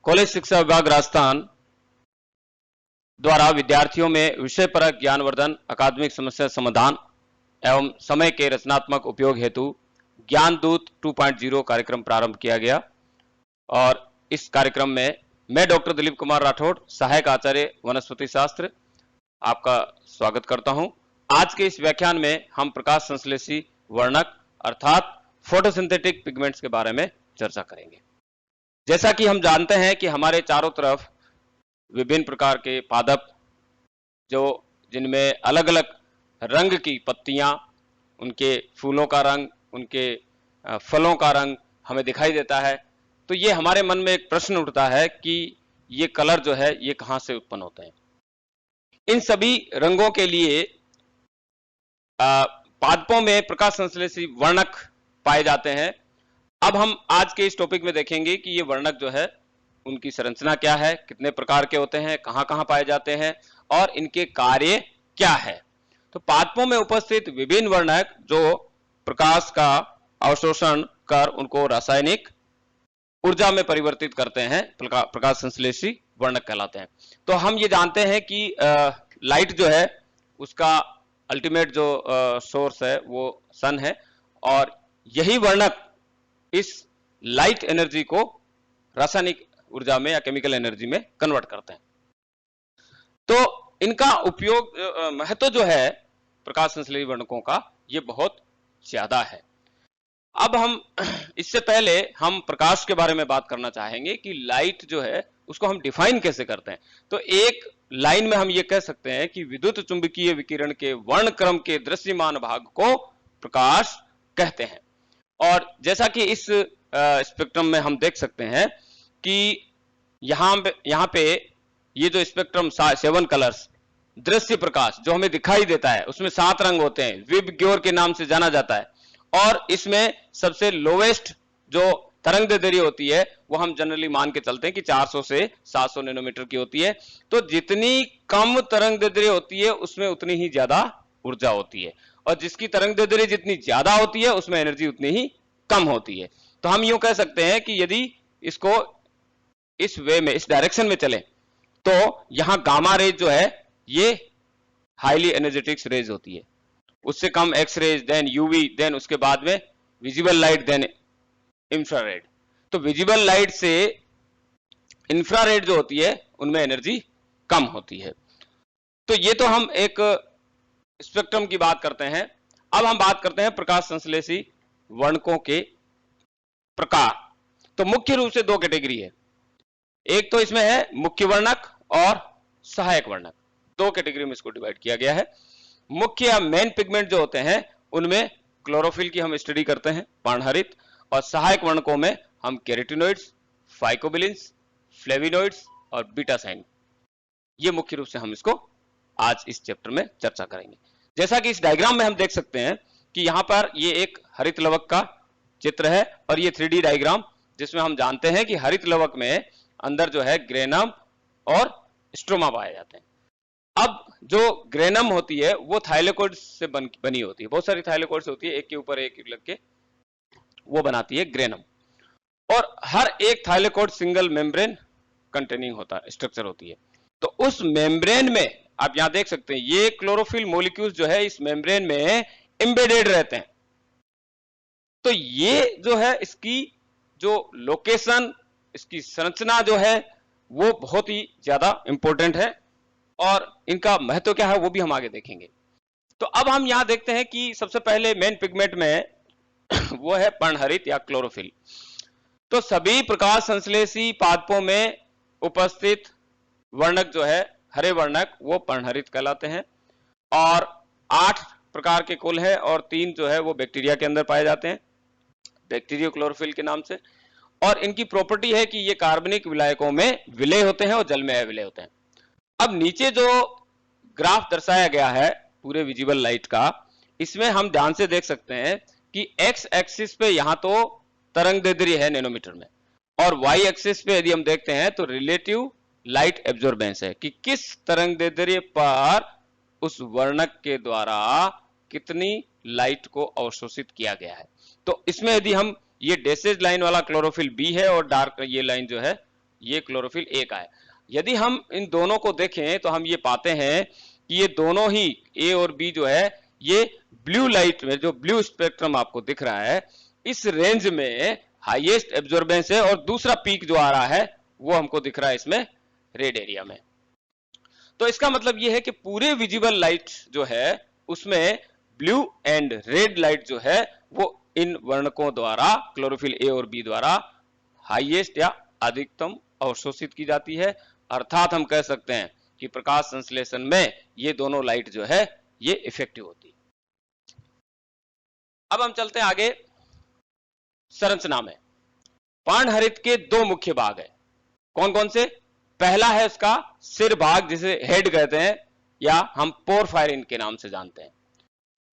College शिक्षा विभाग राजस्थान द्वारा विद्यार्थियों में विषय परक ज्ञानवर्धन, अकादमिक समस्या समाधान एवं समय के रचनात्मक उपयोग हेतु ज्ञान दूत 2.0 कार्यक्रम प्रारंभ किया गया। और इस कार्यक्रम में मैं डॉक्टर दिलीप कुमार राठौड़, सहायक आचार्य वनस्पति शास्त्र, आपका स्वागत करता हूं। आज के इस व्याख्यान में हम प्रकाश संश्लेषी वर्णक अर्थात फोटोसिंथेटिक पिगमेंट्स के बारे में चर्चा करेंगे। जैसा कि हम जानते हैं कि हमारे चारों तरफ विभिन्न प्रकार के पादप जिनमें अलग अलग रंग की पत्तियां, उनके फूलों का रंग, उनके फलों का रंग हमें दिखाई देता है। तो ये हमारे मन में एक प्रश्न उठता है कि ये कलर जो है ये कहां से उत्पन्न होते हैं। इन सभी रंगों के लिए पादपों में प्रकाश संश्लेषी वर्णक पाए जाते हैं। अब हम आज के इस टॉपिक में देखेंगे कि ये वर्णक जो है उनकी संरचना क्या है, कितने प्रकार के होते हैं, कहां कहां पाए जाते हैं और इनके कार्य क्या है। तो पादपों में उपस्थित विभिन्न वर्णक जो प्रकाश का अवशोषण कर उनको रासायनिक ऊर्जा में परिवर्तित करते हैं, प्रकाश संश्लेषी वर्णक कहलाते हैं। तो हम ये जानते हैं कि लाइट जो है उसका अल्टीमेट जो सोर्स है वो सन है और यही वर्णक इस लाइट एनर्जी को रासायनिक ऊर्जा में या केमिकल एनर्जी में कन्वर्ट करते हैं। तो इनका उपयोग महत्व जो है प्रकाश संश्लेषी वर्णकों का ये बहुत ज्यादा है। अब हम इससे पहले हम प्रकाश के बारे में बात करना चाहेंगे कि लाइट जो है उसको हम डिफाइन कैसे करते हैं। तो एक लाइन में हम ये कह सकते हैं कि विद्युत चुंबकीय विकिरण के वर्णक्रम के दृश्यमान भाग को प्रकाश कहते हैं। और जैसा कि इस स्पेक्ट्रम में हम देख सकते हैं कि यहां पे ये जो स्पेक्ट्रम 7 कलर्स दृश्य प्रकाश जो हमें दिखाई देता है उसमें 7 रंग होते हैं, विबग्योर के नाम से जाना जाता है। और इसमें सबसे लोवेस्ट जो तरंग दैर्ध्य होती है वो हम जनरली मान के चलते हैं कि 400 से 700 नैनोमीटर की होती है। तो जितनी कम तरंग दैर्ध्य होती है उसमें उतनी ही ज्यादा ऊर्जा होती है और जिसकी तरंग दैर्ध्य जितनी ज्यादा होती है उसमें एनर्जी उतनी ही कम होती है। तो हम यूं कह सकते हैं कि यदि इसको इस वे में, इस डायरेक्शन में चले तो यहां गामा रेज जो है ये हाईली एनर्जेटिक रेज होती है, उससे कम x rays, then UV, then उसके बाद में विजिबल लाइट, देन इंफ्रारेड। तो विजिबल लाइट से इंफ्रारेड जो होती है उनमें एनर्जी कम होती है। तो ये तो हम एक स्पेक्ट्रम की बात करते हैं। अब हम बात करते हैं प्रकाश संश्लेषी वर्णकों के प्रकार। तो मुख्य रूप से 2 कैटेगरी है, एक तो इसमें है मुख्य वर्णक और सहायक वर्णक। 2 कैटेगरी में इसको डिवाइड किया गया है। मुख्य या मेन पिगमेंट जो होते हैं उनमें क्लोरोफिल की हम स्टडी करते हैं, पर्णहरित, और सहायक वर्णकों में हम कैरोटीनॉइड्स, फाइकोबिलिन्स, फ्लेविनॉइड्स और बीटा साइन, ये मुख्य रूप से हम इसको आज इस चैप्टर में चर्चा करेंगे। जैसा कि इस डायग्राम में हम देख सकते हैं कि यहां पर ये एक हरित लवक का चित्र है और ये 3D डायग्राम जिसमें हम जानते हैं कि हरित लवक में अंदर जो है ग्रेनम और स्ट्रोमा पाए जाते हैं। अब जो ग्रेनम होती है वो थाइलेकोइड से बनी होती है, बहुत सारी थाइलेकोइड्स होती है, एक के ऊपर एक लग के वो बनाती है ग्रेनम। और हर एक थाइलेकोइड सिंगल मेम्ब्रेन कंटेनिंग होता है, स्ट्रक्चर होती है। तो उस मेम्ब्रेन में आप यहां देख सकते हैं ये क्लोरोफिल मॉलिक्यूल्स जो है इस मेम्ब्रेन में एम्बेडेड रहते हैं। तो ये जो है इसकी जो लोकेशन, इसकी संरचना जो है वो बहुत ही ज्यादा इंपॉर्टेंट है और इनका महत्व क्या है वो भी हम आगे देखेंगे। तो अब हम यहां देखते हैं कि सबसे पहले मेन पिगमेंट में वो है पर्णहरित या क्लोरोफिल। तो सभी प्रकाश संश्लेषी पादपों में उपस्थित वर्णक जो है हरे वर्णक वो पर्णहरित कहलाते हैं और 8 प्रकार के कुल है और 3 जो है वो बैक्टीरिया के अंदर पाए जाते हैं, बैक्टीरियो क्लोरोफिल के नाम से। और इनकी प्रॉपर्टी है कि ये कार्बनिक विलायकों में विलय होते हैं और जल में अविलय होते हैं। अब नीचे जो ग्राफ दर्शाया गया है पूरे विजिबल लाइट का, इसमें हम ध्यान से देख सकते हैं कि एक्स एक्सिस पे यहां तो तरंग दैर्ध्य है नैनोमीटर में और वाई एक्सिस पे यदि हम देखते हैं तो रिलेटिव लाइट एब्जॉर्बेंस है कि किस तरंग दैर्ध्य पर उस वर्णक के द्वारा कितनी लाइट को अवशोषित किया गया है। तो इसमें यदि हम ये डैशेज लाइन वाला क्लोरोफिल बी है और डार्क ये लाइन जो है ये क्लोरोफिल ए का है। यदि हम इन दोनों को देखें तो हम ये पाते हैं कि ये दोनों ही ए और बी जो है ये ब्लू लाइट में, जो ब्लू स्पेक्ट्रम आपको दिख रहा है, इस रेंज में हाईएस्ट एब्जॉर्बेंस है, और दूसरा पीक जो आ रहा है वो हमको दिख रहा है इसमें रेड एरिया में। तो इसका मतलब ये है कि पूरे विजिबल लाइट जो है उसमें ब्लू एंड रेड लाइट जो है वो इन वर्णकों द्वारा, क्लोरोफिल ए और बी द्वारा हाईएस्ट या अधिकतम अवशोषित की जाती है। अर्थात हम कह सकते हैं कि प्रकाश संश्लेषण में ये दोनों लाइट जो है ये इफेक्टिव होती है। अब हम चलते हैं आगे संरचना में। पर्णहरित के दो मुख्य भाग है, कौन कौन से? पहला है उसका सिर भाग, जिसे हेड कहते हैं या हम पोरफायरिन के नाम से जानते हैं।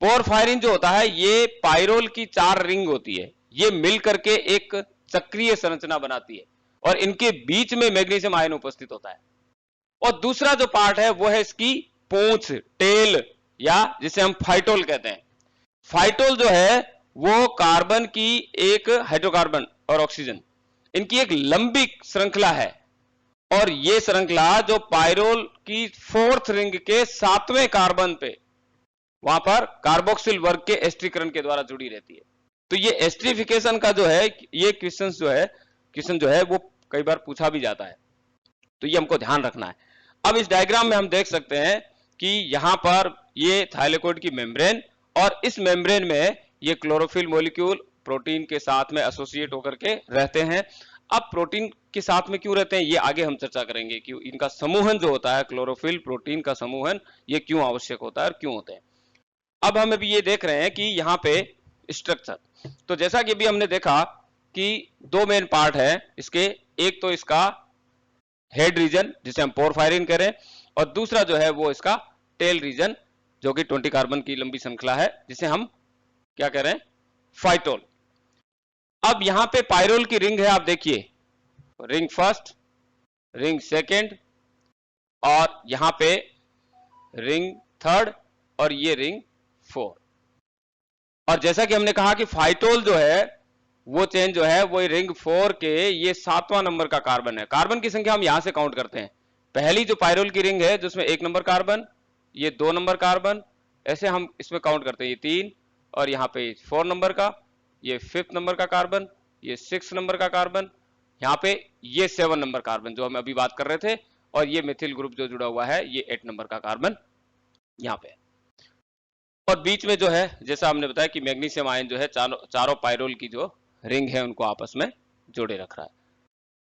पोरफायरिन जो होता है ये पाइरोल की 4 रिंग होती है, ये मिलकर के एक चक्रीय संरचना बनाती है और इनके बीच में मैग्नीशियम आयन उपस्थित होता है। और दूसरा जो पार्ट है वो है इसकी पूंछ, टेल, या जिसे हम फाइटोल कहते हैं। फाइटोल जो है वो कार्बन की एक हाइड्रोकार्बन और ऑक्सीजन, इनकी एक लंबी श्रृंखला है, और ये श्रृंखला जो पाइरोल की 4th रिंग के 7वें कार्बन पे वहां पर कार्बोक्सिल वर्ग के एस्ट्रीकरण के द्वारा जुड़ी रहती है। तो ये एस्ट्रिफिकेशन का जो है ये क्वेश्चन जो है वो कई बार पूछा भी जाता है, तो ये हमको ध्यान रखना है। अब इस डायग्राम में हम देख सकते हैं कि यहां पर ये थाइलेकोइड की मेम्ब्रेन, और इस मेम्ब्रेन में ये क्लोरोफिल मॉलिक्यूल प्रोटीन के साथ में एसोसिएट होकर के रहते हैं। अब प्रोटीन के साथ में क्यों रहते हैं ये आगे हम चर्चा करेंगे कि इनका समूहन जो होता है, क्लोरोफिल प्रोटीन का समूहन, ये क्यों आवश्यक होता है और क्यों होते हैं। अब हम अभी ये देख रहे हैं कि यहाँ पे स्ट्रक्चर, तो जैसा कि अभी हमने देखा कि 2 मेन पार्ट है इसके, एक तो इसका हेड रीजन जिसे हम पोरफायरिन करें, और दूसरा जो है वो इसका टेल रीजन जो कि 20 कार्बन की लंबी श्रृंखला है, जिसे हम क्या कह रहे हैं, फाइटोल। अब यहां पे पाइरोल की रिंग है, आप देखिए, रिंग फर्स्ट, रिंग सेकेंड, और यहां पे रिंग थर्ड, और ये रिंग 4। और जैसा कि हमने कहा कि फाइटोल जो है वो चेन जो है वो रिंग 4 के ये 7वां नंबर का कार्बन है। कार्बन की संख्या हम यहां से काउंट करते हैं। पहली जो पाइरोल की रिंग है जिसमें 1 नंबर कार्बन, ये 2 नंबर कार्बन, ऐसे हम इसमें काउंट करते हैं, ये 3, और यहाँ पे 4 नंबर का, ये 5th नंबर का कार्बन, ये 6 नंबर का कार्बन, यहाँ पे ये 7 नंबर कार्बन जो हम अभी बात कर रहे थे, और ये मिथिल ग्रुप जो जुड़ा हुआ है ये 8 नंबर का कार्बन यहाँ पे। और बीच में जो है जैसा हमने बताया कि मैग्नीशियम आयन जो है चारों पाइरोल की जो रिंग है उनको आपस में जोड़े रख रहा है।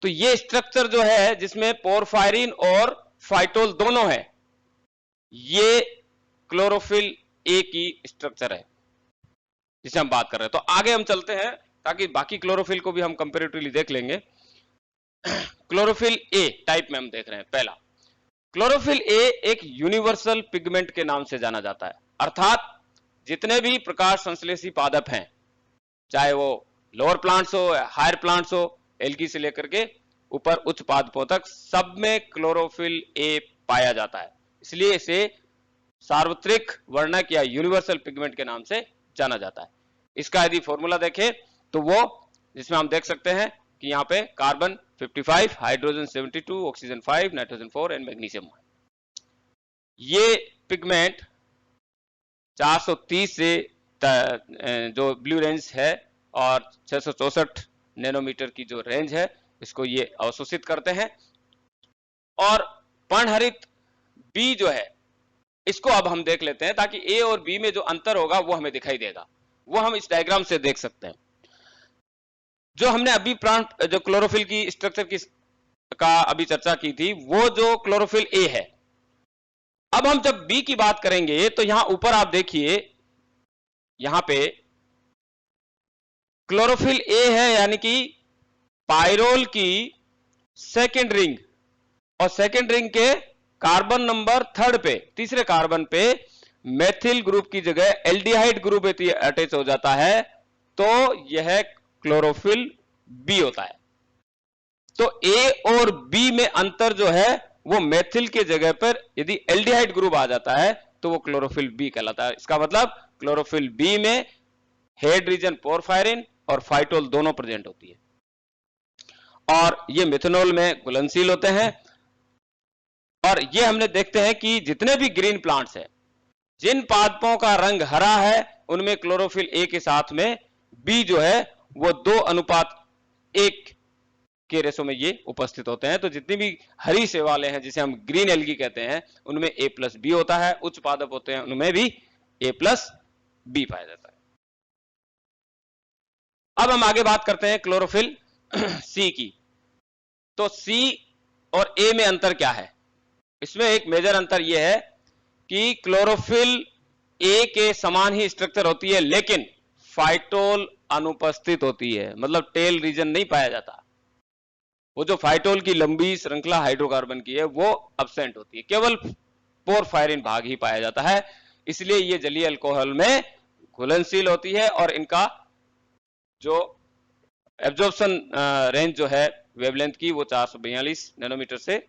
तो ये स्ट्रक्चर जो है जिसमें पोरफायरिन और फाइटोल दोनों है, ये क्लोरोफिल ए की स्ट्रक्चर है जिसे हम बात कर रहे हैं। तो आगे हम चलते हैं ताकि बाकी क्लोरोफिल को भी हम कंपैरेटिवली देख लेंगे। क्लोरोफिल ए टाइप में हम देख रहे हैं। पहला, क्लोरोफिल ए एक यूनिवर्सल पिगमेंट के नाम से जाना जाता है, अर्थात जितने भी प्रकाश संश्लेषी पादप हैं, चाहे वो लोअर प्लांट्स हो, हायर प्लांट्स हो, एल्गी से लेकर के ऊपर उच्च पादपों तक, सब में क्लोरोफिल ए पाया जाता है, इसलिए इसे सार्वत्रिक वर्णक या यूनिवर्सल पिगमेंट के नाम से जाना जाता है। इसका यदि फॉर्मूला देखें तो वो, जिसमें हम देख सकते हैं कि यहाँ पे carbon 55, hydrogen 72, oxygen 5, nitrogen 4 and magnesium 1। ये पिगमेंट 430 से जो ब्लू रेंज है और 664 नैनोमीटर की जो रेंज है, इसको ये अवशोषित करते हैं। और पर्णहरित बी जो है इसको अब हम देख लेते हैं ताकि ए और बी में जो अंतर होगा वो हमें दिखाई देगा, वो हम इस डायग्राम से देख सकते हैं। जो हमने अभी प्लांट जो क्लोरोफिल की स्ट्रक्चर की का अभी चर्चा की थी, वो जो क्लोरोफिल ए है। अब हम जब बी की बात करेंगे तो यहां ऊपर आप देखिए, यहां पे क्लोरोफिल ए है, यानी कि पाइरोल की सेकेंड रिंग, और सेकेंड रिंग के कार्बन नंबर 3rd पे, तीसरे कार्बन पे मेथिल ग्रुप की जगह एल्डिहाइड ग्रुप अटैच हो जाता है, तो यह क्लोरोफिल बी होता है। तो ए और बी में अंतर जो है वो मेथिल के जगह पर यदि एल्डिहाइड ग्रुप आ जाता है तो वो क्लोरोफिल बी कहलाता है। इसका मतलब क्लोरोफिल बी में हेड रीजन पोरफायरिन और फाइटोल दोनों प्रेजेंट होती है। और ये मिथेनॉल में घुलनशील होते हैं। और ये हमने देखते हैं कि जितने भी ग्रीन प्लांट्स हैं, जिन पादपों का रंग हरा है, उनमें क्लोरोफिल ए के साथ में बी जो है वो 2:1 के रेशो में ये उपस्थित होते हैं। तो जितनी भी हरी शैवालें हैं, जिसे हम ग्रीन एल्गी कहते हैं, उनमें ए प्लस बी होता है। उच्च पादप होते हैं, उनमें भी ए प्लस बी पाया जाता है। अब हम आगे बात करते हैं क्लोरोफिल सी की। तो सी और ए में अंतर क्या है? इसमें एक मेजर अंतर यह है कि क्लोरोफिल ए के समान ही स्ट्रक्चर होती है, लेकिन फाइटोल अनुपस्थित होती है, मतलब टेल रीजन नहीं पाया जाता। वो जो फाइटोल की लंबी श्रृंखला हाइड्रोकार्बन की है वो अब्सेंट होती है, केवल पोरफायरिन भाग ही पाया जाता है। इसलिए ये जलीय अल्कोहल में घुलनशील होती है और इनका जो एब्जॉर्प्शन रेंज जो है वेवलेंथ की वो 442 नैनोमीटर से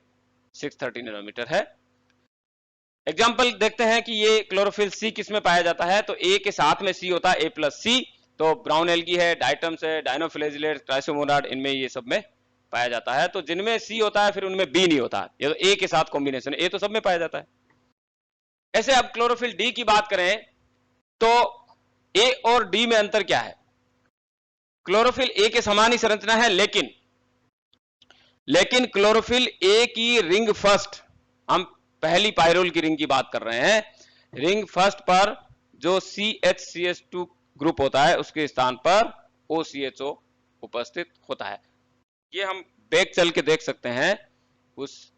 630 नैनोमीटर है। एग्जाम्पल देखते हैं कि ये क्लोरोफिल सी किस में पाया जाता है। तो ए के साथ में सी होता है, ए प्लस सी। तो ब्राउन एल्गी है, डाइटम्स है, डायनोफ्लैजिलेट, ट्राइसोमोनाड, इनमें ये सब में पाया जाता है। तो जिनमें सी होता है फिर उनमें बी नहीं होता, ये तो ए के साथ कॉम्बिनेशन, ए तो सब में पाया जाता है। ऐसे अब क्लोरोफिल डी की बात करें तो ए और डी में अंतर क्या है? क्लोरोफिल ए के समान ही संरचना है, लेकिन क्लोरोफिल ए की रिंग फर्स्ट, हम पहली पायरोल की रिंग की बात कर रहे हैं, रिंग फर्स्ट पर जो CH2 ग्रुप होता है उसके स्थान पर OCHO उपस्थित होता है। ये हम बैक चल के देख सकते हैं उस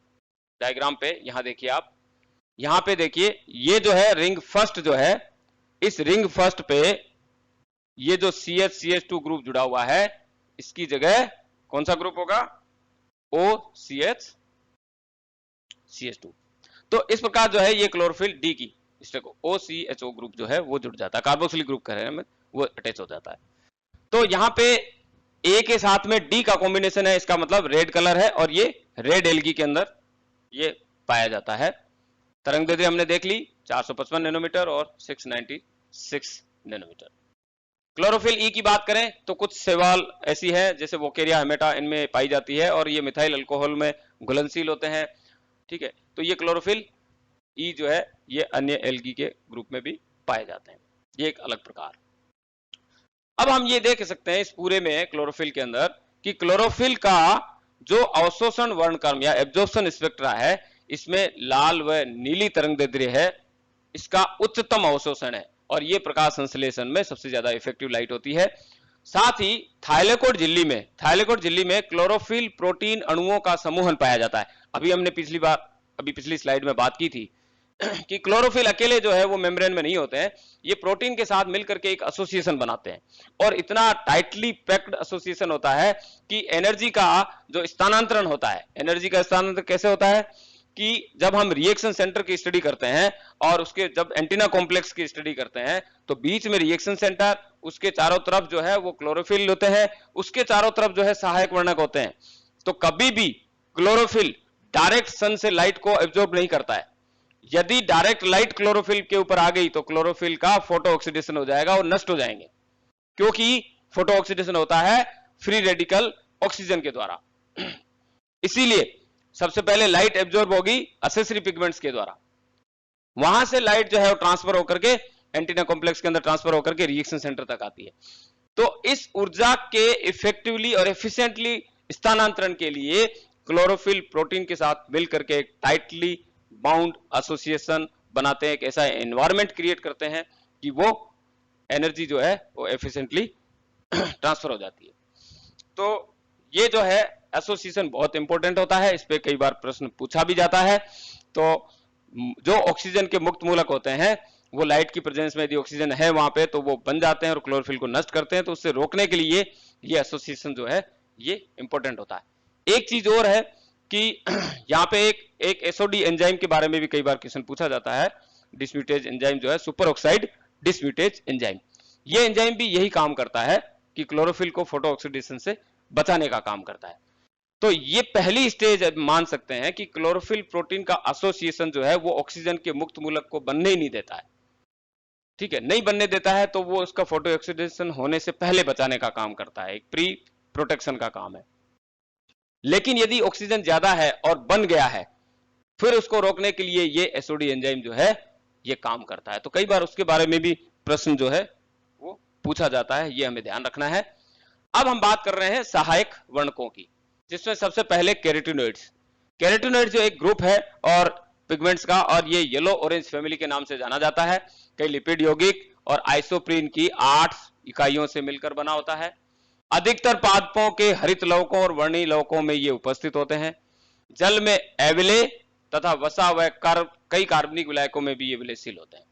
डायग्राम पे। यहां देखिए आप, यहां पे देखिए, ये जो है रिंग फर्स्ट जो है, इस रिंग फर्स्ट पे ये जो CH2 ग्रुप जुड़ा हुआ है, इसकी जगह कौन सा ग्रुप होगा? OCH2। तो इस प्रकार जो है ये क्लोरोफिल डी की OCHO ग्रुप जो है वो जुड़ जाता है, कार्बोक्सिलिक ग्रुप कह रहे हैं, वो अटैच हो जाता है। तो यहां पे ए के साथ में डी का कॉम्बिनेशन है, इसका मतलब रेड कलर है, और ये रेड एल्गी के अंदर ये पाया जाता है। तरंग दैर्ध्य हमने देख ली 455 नैनोमीटर और 696 नैनोमीटर। क्लोरोफिल ई की बात करें तो कुछ शैवाल ऐसी है जैसे वोकेरिया हेमेटा, इनमें पाई जाती है और ये मिथाइल अल्कोहल में घुलनशील होते हैं। ठीक है, तो ये क्लोरोफिल ई जो है ये अन्य एल्गी के ग्रुप में भी पाए जाते हैं, ये एक अलग प्रकार। अब हम ये देख सकते हैं इस पूरे में क्लोरोफिल के अंदर कि क्लोरोफिल का जो अवशोषण वर्णक्रम या एब्जॉर्प्शन स्पेक्ट्रा है, इसमें लाल व नीली तरंगदैर्ध्य है, इसका उच्चतम अवशोषण है और ये प्रकाश संश्लेषण में सबसे ज्यादा इफेक्टिव लाइट होती है। साथ ही थाइलेकोइड झिल्ली में क्लोरोफिल प्रोटीन अणुओं का समूहन पाया जाता है। अभी हमने पिछली स्लाइड में बात की थी कि क्लोरोफिल अकेले जो है वो मेम्ब्रेन में नहीं होते हैं, ये प्रोटीन के साथ मिलकर के एक एसोसिएशन बनाते हैं और इतना टाइटली पैक्ड एसोसिएशन होता है कि एनर्जी का जो स्थानांतरण होता है, एनर्जी का स्थानांतरण कैसे होता है कि जब हम रिएक्शन सेंटर की स्टडी करते हैं और उसके जब एंटीना कॉम्प्लेक्स की स्टडी करते हैं तो बीच में रिएक्शन सेंटर, उसके चारों तरफ जो है वो क्लोरोफिल होते हैं, उसके चारों तरफ जो है सहायक वर्णक होते हैं। तो कभी भी क्लोरोफिल डायरेक्ट सन से लाइट को एब्जॉर्ब नहीं करता है। यदि डायरेक्ट लाइट क्लोरोफिल के ऊपर आ गई तो क्लोरोफिल का फोटो ऑक्सीडेशन हो जाएगा और नष्ट हो जाएंगे, क्योंकि फोटो ऑक्सीडेशन होता है फ्री रेडिकल ऑक्सीजन के द्वारा। इसीलिए सबसे पहले लाइट एब्जॉर्ब होगी एसेसरी पिगमेंट्स के द्वारा, वहां से लाइट जो है वो ट्रांसफर होकर के एंटीना कॉम्प्लेक्स के अंदर ट्रांसफर होकर के रिएक्शन सेंटर तक आती है। तो इस ऊर्जा के इफेक्टिवली और एफिशिएंटली स्थानांतरण के लिए क्लोरोफिल प्रोटीन के साथ मिलकर के एक टाइटली बाउंड एसोसिएशन बनाते हैं, एक ऐसा एनवायरमेंट क्रिएट करते हैं कि वो एनर्जी जो है वो एफिशिएंटली ट्रांसफर हो जाती है। तो ये जो है एसोसिएशन बहुत इंपॉर्टेंट होता है, इस पे कई बार प्रश्न पूछा भी जाता है। तो जो ऑक्सीजन के मुक्त मूलक होते हैं वो लाइट की प्रेजेंस में यदि ऑक्सीजन है वहां पे तो वो बन जाते हैं और क्लोरोफिल को नष्ट करते हैं, तो उससे रोकने के लिए ये एसोसिएशन जो है ये इंपॉर्टेंट होता है। एक चीज और है कि यहाँ पे एक एसओडी एंजाइम के बारे में भी कई बार क्वेश्चन पूछा जाता है। डिस्म्यूटेज एंजाइम जो है, सुपर ऑक्साइड डिस्म्यूटेज एंजाइम, ये एंजाइम भी यही काम करता है कि क्लोरोफिल को फोटो ऑक्सीडेशन से बचाने का काम करता है। तो ये पहली स्टेज मान सकते हैं कि क्लोरोफिल प्रोटीन का एसोसिएशन जो है वो ऑक्सीजन के मुक्त मूलक को बनने ही नहीं देता है। ठीक है, नहीं बनने देता है तो वो उसका फोटो ऑक्सीडेशन होने से पहले बचाने का काम करता है, एक प्री प्रोटेक्शन का काम है। लेकिन यदि ऑक्सीजन ज्यादा है और बन गया है, फिर उसको रोकने के लिए ये एसओडी एंजाइम जो है ये काम करता है। तो कई बार उसके बारे में भी प्रश्न जो है वो पूछा जाता है, ये हमें ध्यान रखना है। अब हम बात कर रहे हैं सहायक वर्णकों की, जिसमें सबसे पहले कैरोटीनॉइड्स। कैरोटीनॉइड्स जो एक ग्रुप है और पिगमेंट्स का, और ये येलो ऑरेंज फैमिली के नाम से जाना जाता है। कई लिपिड यौगिक और आइसोप्रीन की 8 इकाइयों से मिलकर बना होता है। अधिकतर पादपों के हरित लवकों और वर्णीय लवकों में ये उपस्थित होते हैं। जल में एविले तथा वसा व कई कार्बनिक विलायकों में भी ये विलयशील होते हैं।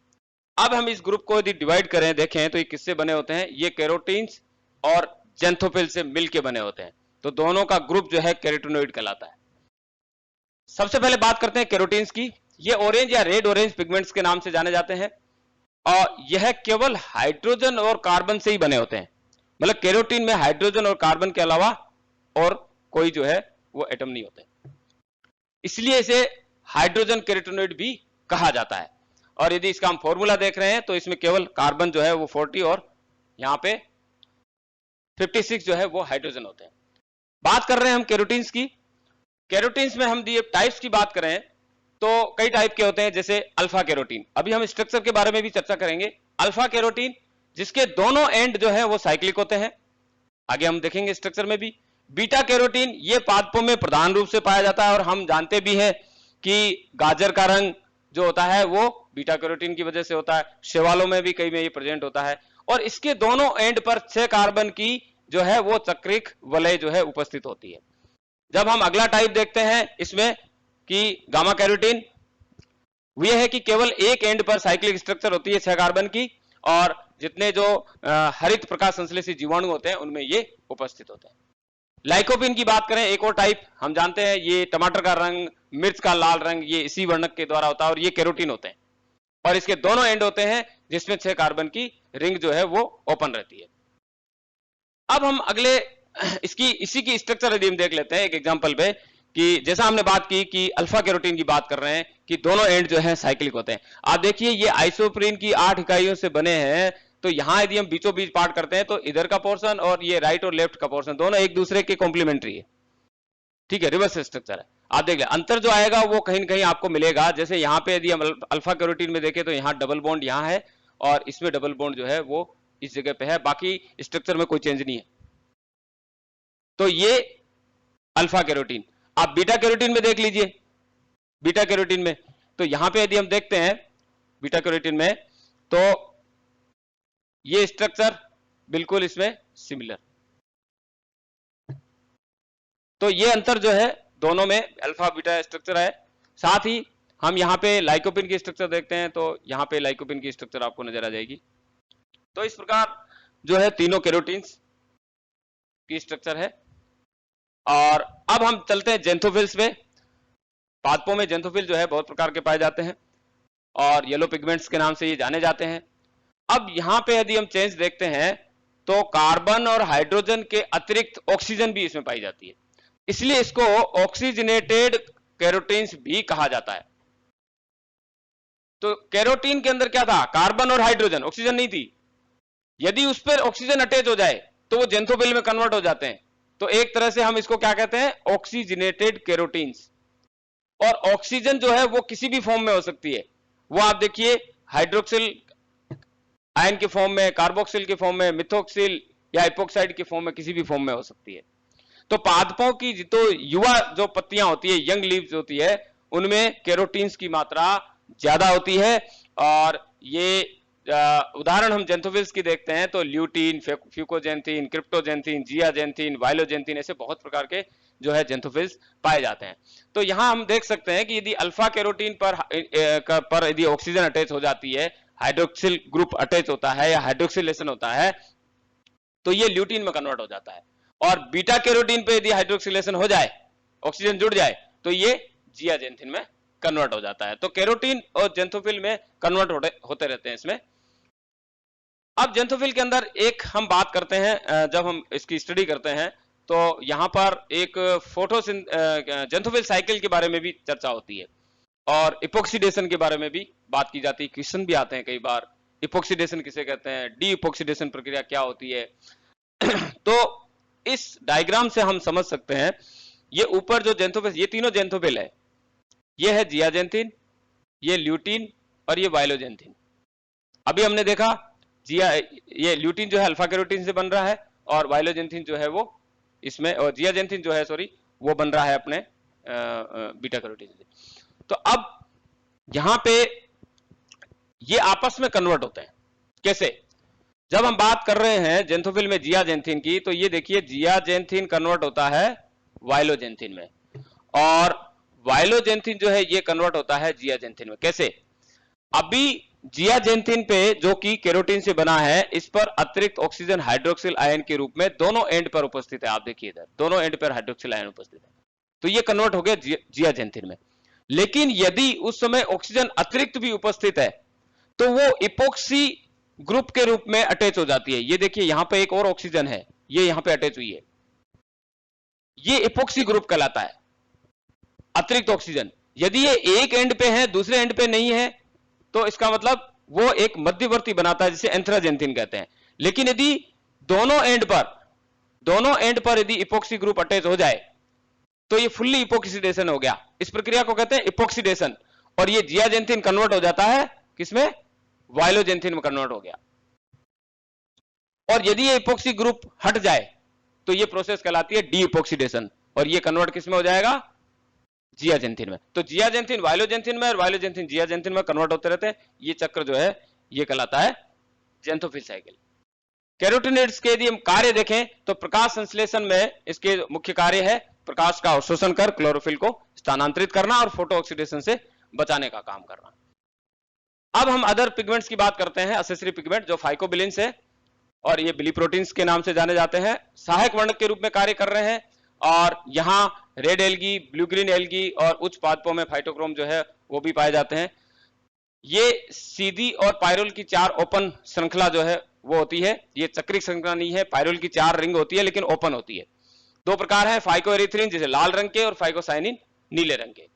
अब हम इस ग्रुप को यदि डिवाइड करें, देखें तो ये किससे बने होते हैं? ये कैरोटीन्स और जेंथोफिल से मिलके बने होते हैं। तो दोनों का ग्रुप जो है कैरोटीनॉइड कहलाता है। सबसे पहले बात करते हैं कैरोटीन्स की। ये ऑरेंज या रेड ऑरेंज पिगमेंट्स के नाम से जाने जाते हैं और यह केवल हाइड्रोजन और कार्बन से ही बने होते हैं। मतलब कैरोटीन में हाइड्रोजन और कार्बन के अलावा और कोई जो है वो एटम नहीं होते, इसलिए इसे हाइड्रोजन कैरोटीनॉइड भी कहा जाता है। और यदि इसका हम फॉर्मूला देख रहे हैं तो इसमें केवल कार्बन जो है वो 40 और यहां पे 56 जो है वो हाइड्रोजन होते हैं। बात कर रहे हैं हम कैरोटीन्स की। कैरोटीन्स में हम दिए टाइप्स की बात करें तो कई टाइप के होते हैं, जैसे अल्फा कैरोटीन। अभी हम स्ट्रक्चर के बारे में भी चर्चा करेंगे। अल्फा कैरोटीन जिसके दोनों एंड जो है वो साइक्लिक होते हैं, आगे हम देखेंगे स्ट्रक्चर में भी। बीटा कैरोटीन ये पादपों में प्रधान रूप से पाया जाता है और हम जानते भी हैं कि गाजर का रंग जो होता है वो बीटा कैरोटीन की वजह से होता है। शैवालों में भी कई में ये प्रेजेंट होता है और इसके दोनों एंड पर 6 कार्बन की जो है वो चक्रिक वलय जो है उपस्थित होती है। जब हम अगला टाइप देखते हैं इसमें कि गामा कैरोटीन, ये है कि केवल एक एंड पर साइक्लिक स्ट्रक्चर होती है 6 कार्बन की और जितने जो हरित प्रकाश संश्लेषी जीवाणु होते हैं उनमें ये उपस्थित होते हैं। लाइकोपिन की बात करें, एक और टाइप हम जानते हैं, ये टमाटर का रंग, मिर्च का लाल रंग, ये इसी वर्णक के द्वारा होता है और ये कैरोटीन होते हैं और इसके दोनों एंड होते हैं जिसमें 6 कार्बन की रिंग जो है वो ओपन रहती है। अब हम अगले इसी की स्ट्रक्चर यदि हम देख लेते हैं एक एग्जांपल पे, कि जैसा हमने बात की कि अल्फा कैरोटीन की बात कर रहे हैं कि दोनों एंड जो है साइक्लिक होते हैं। आप देखिए ये आइसोप्रीन की 8 इकाइयों से बने हैं, तो यहां यदि हम बीचों बीच पार्ट करते हैं तो इधर का पोर्शन और ये राइट और लेफ्ट का पोर्शन दोनों एक दूसरे के कॉम्प्लीमेंट्री है, ठीक है, रिवर्स स्ट्रक्चर है। आप देख ले अंतर जो आएगा वो कहीं ना कहीं आपको मिलेगा। जैसे यहाँ पे यदि हम अल्फा कैरोटीन में देखें तो यहाँ डबल बॉन्ड यहाँ है और इसमें डबल बॉन्ड जो है वो इस जगह पे है, बाकी स्ट्रक्चर में कोई चेंज नहीं है। तो ये अल्फा कैरोटीन। आप बीटा कैरोटीन में देख लीजिए, बीटा कैरोटीन में तो यहां पे यदि हम देखते हैं बीटा कैरोटीन में तो ये स्ट्रक्चर बिल्कुल इसमें सिमिलर। तो ये अंतर जो है दोनों में अल्फा बीटा स्ट्रक्चर है। साथ ही हम यहाँ पे लाइकोपिन की स्ट्रक्चर देखते हैं तो यहाँ पे लाइकोपिन की स्ट्रक्चर आपको नजर आ जाएगी। तो इस प्रकार जो है तीनों कैरोटीन्स की स्ट्रक्चर है। और अब हम चलते हैं जेंथोफिल्स पे। पादपों में जेंथोफिल जो है बहुत प्रकार के पाए जाते हैं और येलो पिगमेंट्स के नाम से ये जाने जाते हैं। अब यहां पे यदि हम चेंज देखते हैं तो कार्बन और हाइड्रोजन के अतिरिक्त ऑक्सीजन भी इसमें पाई जाती है, इसलिए इसको ऑक्सीजनेटेड कैरोटीन्स भी कहा जाता है। तो कैरोटीन के अंदर क्या था? कार्बन और हाइड्रोजन, ऑक्सीजन नहीं थी। यदि उस पर ऑक्सीजन अटैच हो जाए तो वो जेंथोफिल में कन्वर्ट हो जाते हैं। तो एक तरह से हम इसको क्या कहते हैं? Oxygenated carotenes. और ऑक्सीजन जो है वो किसी भी फॉर्म में हो सकती है। वो आप देखिए हाइड्रोक्सिल आयन के फॉर्म में, कार्बोक्सिल के फॉर्म में, मिथोक्सिल या इपोक्साइड के फॉर्म में, किसी भी फॉर्म में हो सकती है। तो पादपों की तो युवा जो पत्तियां होती है, यंग लीव्स होती है, उनमें कैरोटीन्स की मात्रा ज्यादा होती है। और ये उदाहरण हम जेंथोफिल्स की देखते हैं तो ल्यूटीन, फ्यूकोजेंथीन, क्रिप्टोजेंथीन, जियाजेंथीन, वाइलोजेंथीन, ऐसे बहुत प्रकार के जो है जेंथोफिल्स पाए जाते हैं। तो यहां हम देख सकते हैं कि यदि अल्फा कैरोटीन पर यदि ऑक्सीजन अटैच हो जाती है, हाइड्रोक्सिल ग्रुप अटैच होता है या हाइड्रोक्सिलेशन होता है, तो ये ल्यूटीन में कन्वर्ट हो जाता है। और बीटा कैरोटीन पे यदि हाइड्रोक्सिलेशन हो जाए, ऑक्सीजन जुड़ जाए, तो ये जियाजेंथीन में कन्वर्ट हो जाता है। तो कैरोटीन और जेंथोफिल में कन्वर्ट होते रहते हैं इसमें। अब जेंथोफिल के अंदर एक हम बात करते हैं, जब हम इसकी स्टडी करते हैं तो यहां पर एक जेंथोफिल साइकिल के बारे में भी चर्चा होती है और इपोक्सीडेशन के बारे में भी बात की जाती है। क्वेश्चन भी आते हैं कई बार, इपोक्सीडेशन किसे कहते हैं, डी इपोक्सीडेशन प्रक्रिया क्या होती है। तो इस डायग्राम से हम समझ सकते हैं ये ऊपर जो ज़ैंथोफिल, ये तीनों ज़ैंथोफिल है, ये है जियाजेंथिन, ये ल्यूटीन और ये वाइलोजेंथिन। अभी हमने देखा ये ल्यूटीन जो है अल्फा कैरोटीन से बन रहा है और वाइलोजेंथिन जो है वो इसमें, और जियाजेंथिन जो है सॉरी वो बन रहा है अपने बीटा कैरोटीन से। तो अब यहां पे ये आपस में कन्वर्ट होते हैं कैसे? जब हम बात कर रहे हैं ज़ैंथोफिल में जियाजेंथिन की, तो ये देखिए जियाजेंथिन कन्वर्ट होता है वाइलोजेंथिन में, और वाइलोजेंथिन जो है ये कन्वर्ट होता है जियाजेंथिन में। कैसे? अभी जियाजेंथिन पे जो कि केरोटीन से बना है, इस पर अतिरिक्त ऑक्सीजन हाइड्रोक्सिल आयन के रूप में दोनों एंड पर उपस्थित है। आप देखिए इधर दोनों एंड पर हाइड्रोक्सिल आयन उपस्थित है, तो ये कन्वर्ट हो गया जियाजेंथिन में। लेकिन यदि उस समय ऑक्सीजन अतिरिक्त भी उपस्थित है तो वो इपोक्सी ग्रुप के रूप में अटैच हो जाती है। ये देखिए यहां पे एक और ऑक्सीजन है, ये यहां पे अटैच हुई है, ये इपोक्सी ग्रुप कहलाता है, अतिरिक्त ऑक्सीजन। यदि ये एक एंड पे है दूसरे एंड पे नहीं है, तो इसका मतलब वो एक मध्यवर्ती बनाता है, जिसे एंथ्राजेंथिन कहते हैं। लेकिन यदि दोनों एंड पर यदि इपोक्सी ग्रुप अटैच हो जाए तो ये फुल्ली इपोक्सीडेशन हो गया। इस प्रक्रिया को कहते हैं इपोक्सीडेशन, और ये जियाजेंथिन कन्वर्ट हो जाता है किसमें? वाइलोजेंथिन में कन्वर्ट हो गया। और यदि ये इपोक्सी ग्रुप हट जाए तो ये प्रोसेस कहलाती है डी इपोक्सीडेशन, और ये कन्वर्ट किसमें हो जाएगा? जियाजेंथिन में। तो जियाजेंथिन वाइलोजेंथिन में और वाइलोजेंथिन जियाजेंथिन में कन्वर्ट होते रहते हैं। ये चक्र जो है ये कहलाता है ज़ैंथोफिल साइकिल। कैरोटीनॉइड्स के यदि हम कार्य देखें तो प्रकाश संश्लेषण में इसके मुख्य कार्य है प्रकाश का अवशोषण कर क्लोरोफिल को स्थानांतरित करना और फोटो ऑक्सीडेशन से बचाने का काम करना। अब हम अदर पिगमेंट्स की बात करते हैं, असेसरी पिगमेंट जो फाइकोबिलिन्स है और ये बिलीप्रोटीन्स के नाम से जाने जाते हैं, सहायक वर्णक के रूप में कार्य कर रहे हैं। और यहां red algae, blue green algae और उच्च पादपों में फाइटोक्रोम जो है वो भी पाए जाते हैं। ये सीधी और पायरुल की 4 ओपन श्रृंखला जो है वो होती है, ये चक्रिक श्रृंखला नहीं है। पायरुल की 4 रिंग होती है लेकिन ओपन होती है। 2 प्रकार है, फाइकोएरिथ्रिन जैसे लाल रंग के और फाइकोसाइनिन नीले रंग के।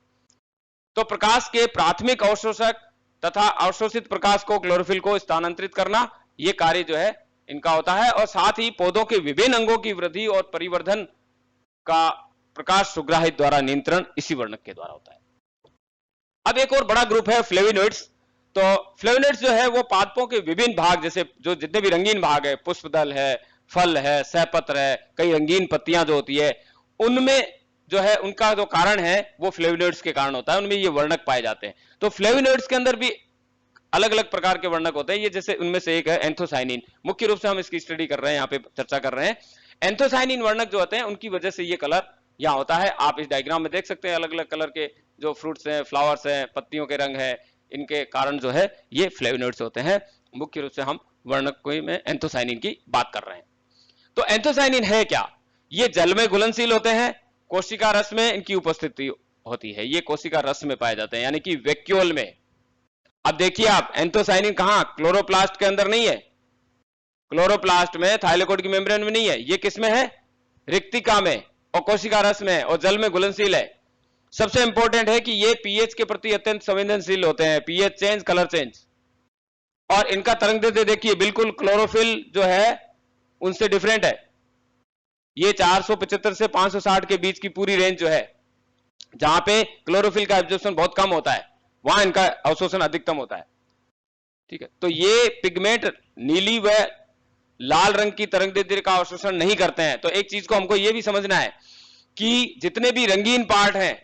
तो प्रकाश के प्राथमिक अवशोषक तथा अवशोषित प्रकाश को क्लोरोफिल को स्थानांतरित करना, ये कार्य जो है इनका होता है। और साथ ही पौधों के विभिन्न अंगों की वृद्धि और परिवर्धन का प्रकाश सुग्राहित द्वारा नियंत्रण इसी वर्णक के द्वारा होता है। अब एक और बड़ा ग्रुप है फ्लेविनोइड्स। तो फ्लेविनोइड्स जो है वो पादपों के विभिन्न भाग, जैसे जो जितने भी रंगीन भाग है, पुष्पदल है, फल है, सहपत्र है, कई रंगीन पत्तियां जो होती है, उनमें जो है उनका जो कारण है वो फ्लेविनोइड्स के कारण होता है, उनमें ये वर्णक पाए जाते हैं। तो फ्लेविनोइड्स के अंदर भी अलग अलग प्रकार के वर्णक होते हैं। ये जैसे उनमें से एक है एंथोसाइनिन, मुख्य रूप से हम इसकी स्टडी कर रहे हैं, यहाँ पे चर्चा कर रहे हैं। एंथोसाइनिन वर्णक जो होते हैं उनकी वजह से ये कलर यहाँ होता है। आप इस डायग्राम में देख सकते हैं अलग अलग कलर के जो फ्रूट्स हैं, फ्लावर्स हैं, पत्तियों के रंग है, इनके कारण जो है ये फ्लेविनोइड्स होते हैं। मुख्य रूप से हम वर्णक में एंथोसाइनिन की बात कर रहे हैं। तो एंथोसाइनिन है क्या? ये जल में घुलनशील होते हैं, कोशिका रस में इनकी उपस्थिति होती है, ये कोशिका रस में पाए जाते हैं, यानी कि वैक्यूल में। अब देखिए आप, एंथोसाइनिन कहां? क्लोरोप्लास्ट के अंदर नहीं है, क्लोरोप्लास्ट में, थाइलेकोइड की मेम्ब्रेन में नहीं है, ये किसमें है? रिक्तिका में और कोशिका रस में और जल में घुलनशील है। सबसे इंपॉर्टेंट है कि ये पीएच के प्रति अत्यंत संवेदनशील होते हैं, पीएच चेंज, कलर चेंज। और इनका तरंगदैर्ध्य देखिए बिल्कुल क्लोरोफिल जो है उनसे डिफरेंट है। ये 475 से 560 के बीच की पूरी रेंज जो है, जहां पे क्लोरोफिल का एब्जॉर्प्शन बहुत कम होता है, वहां इनका अवशोषण अधिकतम होता है। ठीक है, तो ये पिगमेंट नीली व लाल रंग की तरंगदैर्ध्य का अवशोषण नहीं करते हैं। तो एक चीज को हमको यह भी समझना है कि जितने भी रंगीन पार्ट हैं,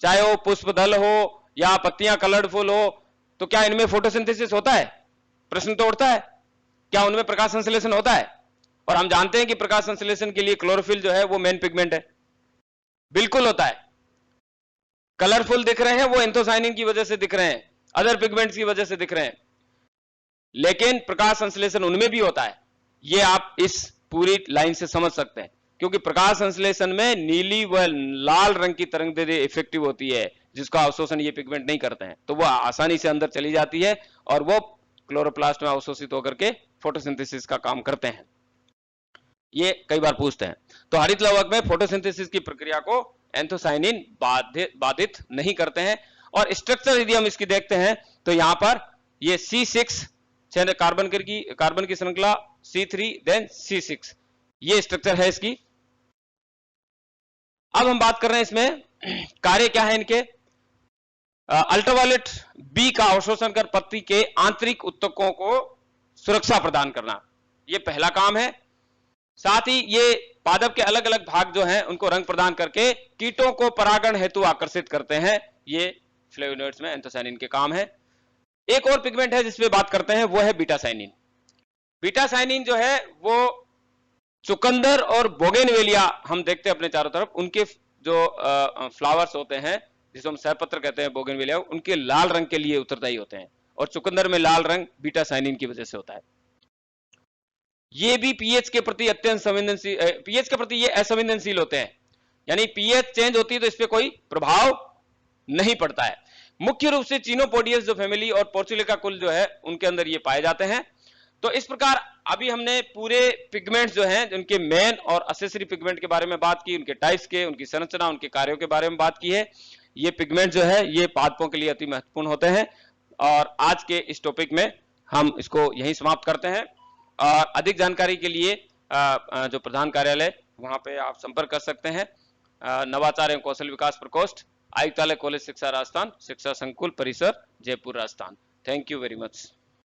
चाहे वो पुष्पदल हो या पत्तियां कलरफुल हो, तो क्या इनमें फोटोसिंथेसिस होता है? प्रश्न तो उठता है, क्या उनमें प्रकाश संश्लेषण होता है? और हम जानते हैं कि प्रकाश संश्लेषण के लिए क्लोरोफिल जो है वो मेन पिगमेंट है। बिल्कुल होता है। कलरफुल दिख रहे हैं वो एंथोसाइनिन की वजह से दिख रहे हैं, अदर पिगमेंट्स की वजह से दिख रहे हैं, लेकिन प्रकाश संश्लेषण उनमें भी होता है। ये आप इस पूरी लाइन से समझ सकते हैं, क्योंकि प्रकाश संश्लेषण में नीली व लाल रंग की तरंगदैर्ध्य इफेक्टिव होती है, जिसका अवशोषण ये पिगमेंट नहीं करते हैं। तो वो आसानी से अंदर चली जाती है और वो क्लोरोप्लास्ट में अवशोषित होकर के फोटोसिंथेसिस का काम करते हैं। ये कई बार पूछते हैं। तो हरित लवक में फोटोसिंथेसिस की प्रक्रिया को एंथोसाइनिन बाधित नहीं करते हैं। और स्ट्रक्चर यदि हम इसकी देखते हैं तो यहां पर ये C6 कार्बन की श्रृंखला, C3 देन C6, ये स्ट्रक्चर है इसकी। अब हम बात कर रहे हैं इसमें कार्य क्या है इनके। अल्ट्रावायलेट बी का अवशोषण कर पत्ती के आंतरिक उत्तकों को सुरक्षा प्रदान करना, यह पहला काम है। साथ ही ये पादप के अलग अलग भाग जो हैं उनको रंग प्रदान करके कीटों को परागण हेतु आकर्षित करते हैं, ये फ्लेवोनोइड्स में एंथोसायनिन के काम है। एक और पिगमेंट है जिसपे बात करते हैं, वो है बीटासाइनिन। बीटासाइनिन जो है वो चुकंदर और बोगेनवेलिया हम देखते हैं अपने चारों तरफ, उनके जो फ्लावर्स होते हैं जिसको हम सहपत्र कहते हैं बोगेनवेलिया, उनके लाल रंग के लिए उत्तरदायी होते हैं, और चुकंदर में लाल रंग बीटासाइनिन की वजह से होता है। ये भी पीएच के प्रति अत्यंत संवेदनशील, पीएच के प्रति ये असंवेदनशील होते हैं, यानी पीएच चेंज होती है तो इस पे कोई प्रभाव नहीं पड़ता है। मुख्य रूप से चीनोपोडियस जो फैमिली और पोर्चुलिका कुल जो है उनके अंदर ये पाए जाते हैं। तो इस प्रकार अभी हमने पूरे पिगमेंट्स जो हैं उनके मेन और असेसरी पिगमेंट के बारे में बात की, उनके टाइप्स के, उनकी संरचना, उनके कार्यों के बारे में बात की है। ये पिगमेंट जो है ये पादपों के लिए अति महत्वपूर्ण होते हैं, और आज के इस टॉपिक में हम इसको यहीं समाप्त करते हैं। और अधिक जानकारी के लिए जो प्रधान कार्यालय वहां पे आप संपर्क कर सकते हैं, नवाचार एवं कौशल विकास प्रकोष्ठ, आयुक्तालय कॉलेज शिक्षा राजस्थान, शिक्षा संकुल परिसर, Jaipur Rajasthan. Thank you very much.